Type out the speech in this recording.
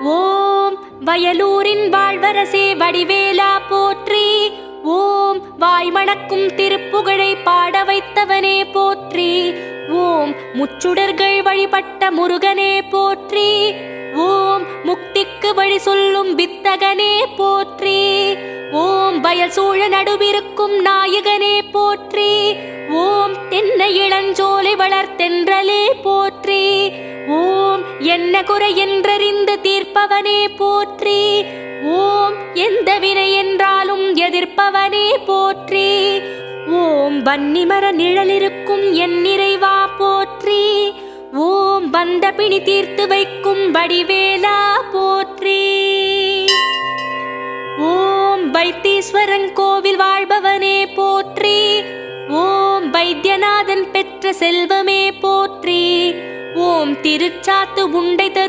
ஓம் வயலூரின் வாழ்வரசே வடிவேலா போற்றி. ஓம் வாய்மணக்கும் திருப்புகழை பாட வைத்தவனே போற்றி. ஓம் முச்சுடர்கள் வழிபட்ட முருகனே போற்றி. ஓம் முக்திக்கு வழி சொல்லும் வித்தகனே போற்றி. ஓம் வயல் சூழ நடுவிருக்கும் நாயகனே போற்றி. ஓம் தென்னை இளஞ்சோலை வளர்த்தென்றலே போற்றி. ஓம் என்ன குறை என்றறிந்து தீர்ப்பவனே போற்றி. ஓம் எந்த வினை என்றாலும் எதிர்ப்பவனே போற்றி. ஓம் வன்னிமர நிழலிருக்கும் என் நிறைவா போற்றி. ஓம் வந்த பிணி தீர்த்து வைக்கும் வடிவேலா போற்றி. ஓம் வைத்தீஸ்வரன் கோவில் வாழ்பவனே போற்றி. ஓம் வைத்தியநாதன் பெற்ற செல்வமே போற்றி. ஓம் திருச்சாத்து உண்டை தரும்